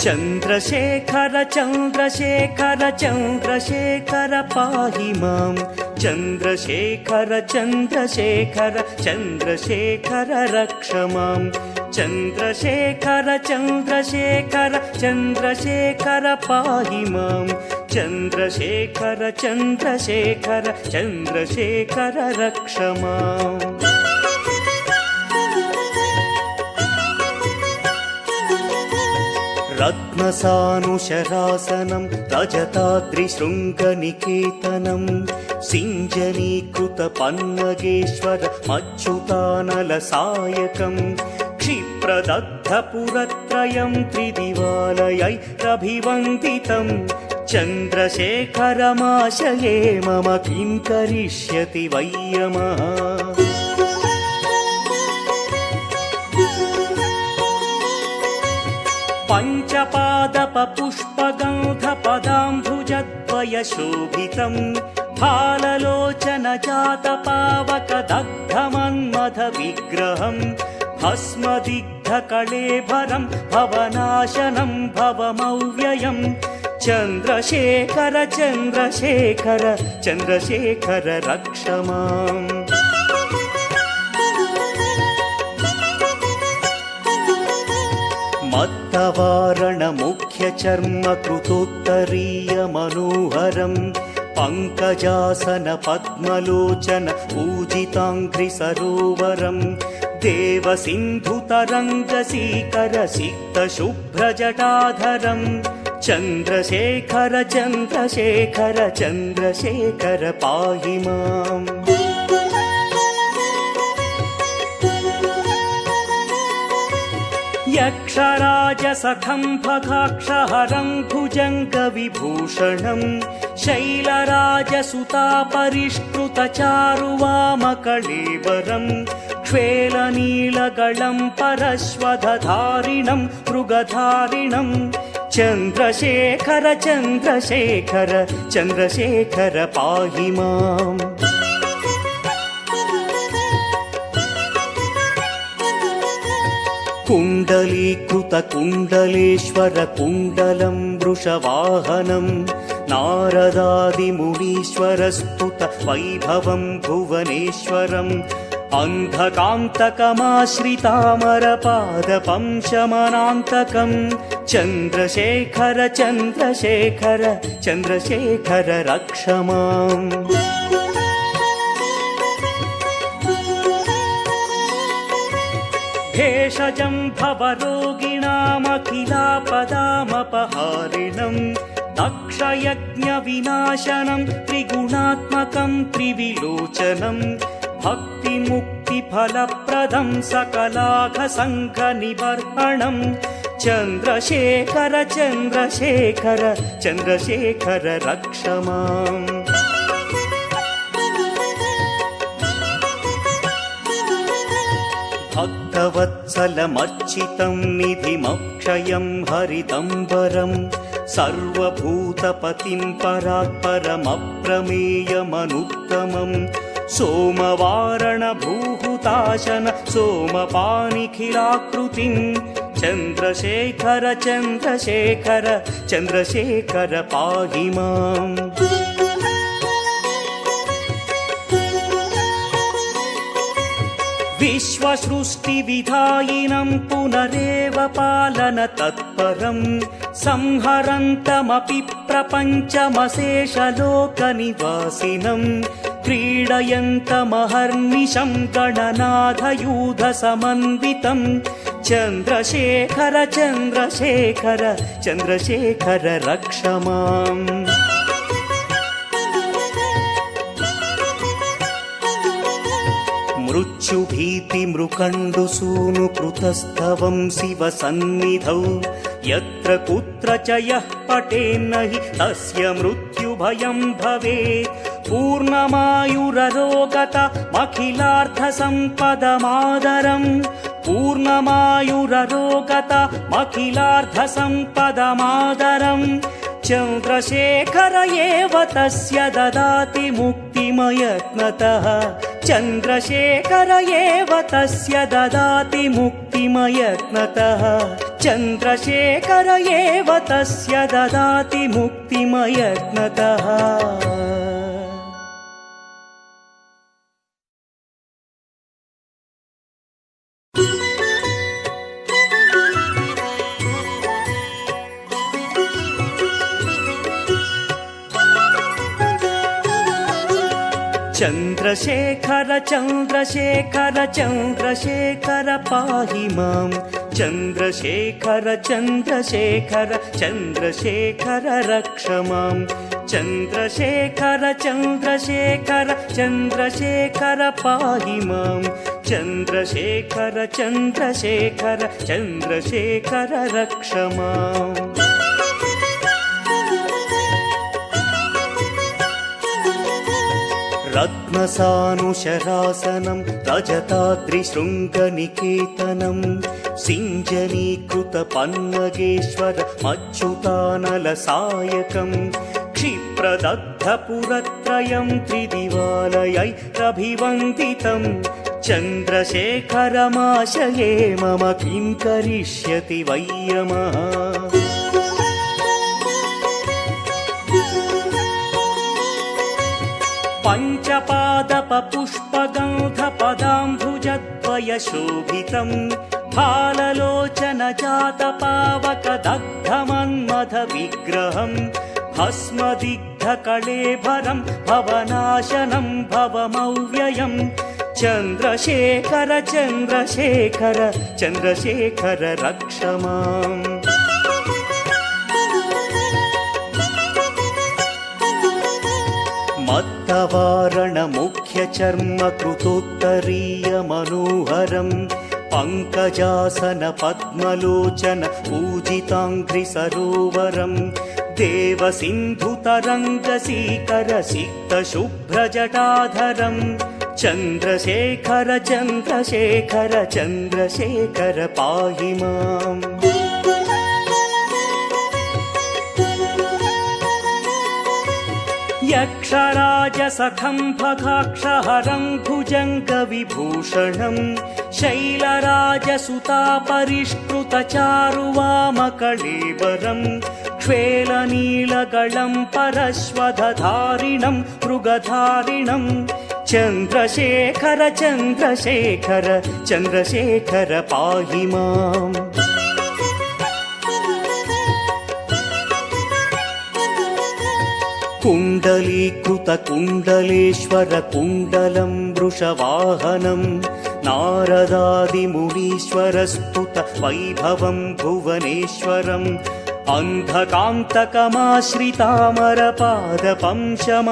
चन्द्रशेखर चन्द्रशेखर चन्द्रशेखर पाहि मां चन्द्रशेखर चन्द्रशेखर चन्द्रशेखर रक्ष मां चन्द्रशेखर चन्द्रशेखर चन्द्रशेखर पाहि मां चन्द्रशेखर चन्द्रशेखर चन्द्रशेखर रक्ष माम् रत्नसानुशरासनं रजताद्रिशृङ्गनिकेतनं सिञ्जनीकृतपन्नगेश्वर मच्युतानलसायकं क्षिप्रदग्धपुरत्रयं त्रिदिवालयैरभिवन्दितं चन्द्रशेखरमाशये मम किं करिष्यति वै यमः पञ्चपादपपुष्पगन्धपदाम्भुजद्वयशोभितं फाललोचनजातपावकदग्धमन्मथविग्रहं भस्मदिग्धकळेभरं भवनाशनं भवमव्ययं चन्द्रशेखर चन्द्रशेखर चन्द्रशेखर रक्ष माम् मत्तवारणमुख्यचर्मकृतोत्तरीयमनोहरं पङ्कजासन पद्मलोचन पूजिताङ्घ्रिसरोवरं देवसिन्धुतरङ्गसीकरसिक्तशुभ्रजटाधरं चन्द्रशेखर चन्द्रशेखर चन्द्रशेखर पाहि माम् यक्षराजसखं भगाक्षहरं भुजङ्गविभूषणं शैलराजसुतापरिष्कृतचारुवामकळेबरं क्ष्वेलनीलगलं परश्वधधारिणं मृगधारिणं चन्द्रशेखर चन्द्रशेखर चन्द्रशेखर पाहि माम् कुण्डलीकृतकुण्डलेश्वर कुण्डलं वृषवाहनं नारदादिमुनीश्वरस्तुत वैभवं भुवनेश्वरम् अन्धकान्तकमाश्रितामरपादपं शमनान्तकं चन्द्रशेखर चन्द्रशेखर चन्द्रशेखर रक्ष माम् भेषजं भवरोगिणामखिलापदामपहारिणं दक्षयज्ञविनाशनं त्रिगुणात्मकं त्रिविलोचनं भक्तिमुक्तिफलप्रदं सकलाघसङ्घनिबर्हणं चन्द्रशेखर चन्द्रशेखर चन्द्रशेखर रक्ष माम् भक्तवत्सलमर्चितं निधिमक्षयं हरिदम्बरं सर्वभूतपतिं परात्परमप्रमेयमनुत्तमं सोमवारणभूहुताशन सोमपानिखिलाकृतिं चन्द्रशेखर चन्द्रशेखर चन्द्रशेखर पाहि माम् विश्वसृष्टिविधायिनं पुनरेव पालन तत्परं संहरन्तमपि प्रपञ्चमशेषलोकनिवासिनं क्रीडयन्तमहर्निशं गणनाथयूधसमन्वितं चन्द्रशेखर चन्द्रशेखर चन्द्रशेखर रक्ष माम् मृत्युभीतिमृकण्डुसूनुकृतस्तवं शिवसन्निधौ यत्र कुत्र च यः पठेन्न हि तस्य मृत्युभयं भवेत् पूर्णमायुररोगतमखिलार्थसम्पदमादरं पूर्णमायुररोगतमखिलार्थसम्पदमादरं चन्द्रशेखर एव तस्य ददाति मुक्तिमयत्नतः चन्द्रशेखर एव तस्य ददाति मुक्तिमयत्नतः चन्द्रशेखर एव तस्य ददाति मुक्तिमयत्नतः। चन्द्रशेखर चन्द्रशेखर चन्द्रशेखर पाहि मां। चन्द्रशेखर चन्द्रशेखर चन्द्रशेखर रक्ष मां। चन्द्रशेखर चन्द्रशेखर चन्द्रशेखर पाहि मां। चन्द्रशेखर चन्द्रशेखर चन्द्रशेखर रक्ष माम्। रत्नसानुशरासनं रजताद्रिशृङ्गनिकेतनं सिञ्जनीकृतपन्नगेश्वरमच्युतानलसायकं क्षिप्रदग्धपुरत्रयं त्रिदिवालयैरभिवन्दितं। चन्द्रशेखरमाशये मम किं करिष्यति वै यमः। पञ्चपादपपुष्पगन्धपदाम्भुजद्वयशोभितं फाललोचनजातपावकदग्धमन्मथविग्रहं भस्मदिग्धकळेभरं भवनाशनं भवमव्ययम्। चन्द्रशेखर चन्द्रशेखर चन्द्रशेखर रक्ष माम्। मत्तवारणमुख्यचर्मकृतोत्तरीयमनोहरं पङ्कजासन पद्मलोचन पूजिताङ्घ्रिसरोवरं देवसिन्धुतरङ्गसीकरसिक्तशुभ्रजटाधरं। चन्द्रशेखर चन्द्रशेखर चन्द्रशेखर पाहि माम्। यक्षराजसखं भगाक्षहरं भुजङ्गविभूषणं शैलराजसुतापरिष्कृतचारुवामकळेबरं क्ष्वेलनीलगलं परश्वधधारिणं मृगधारिणं। चन्द्रशेखर चन्द्रशेखर चन्द्रशेखर पाहि माम्। कुण्डलीकृतकुण्डलेश्वरकुण्डलं वृषवाहनं नारदादिमुनीश्वरस्तुत वैभवं भुवनेश्वरम् अन्धकान्तकमाश्रितामरपादपं शम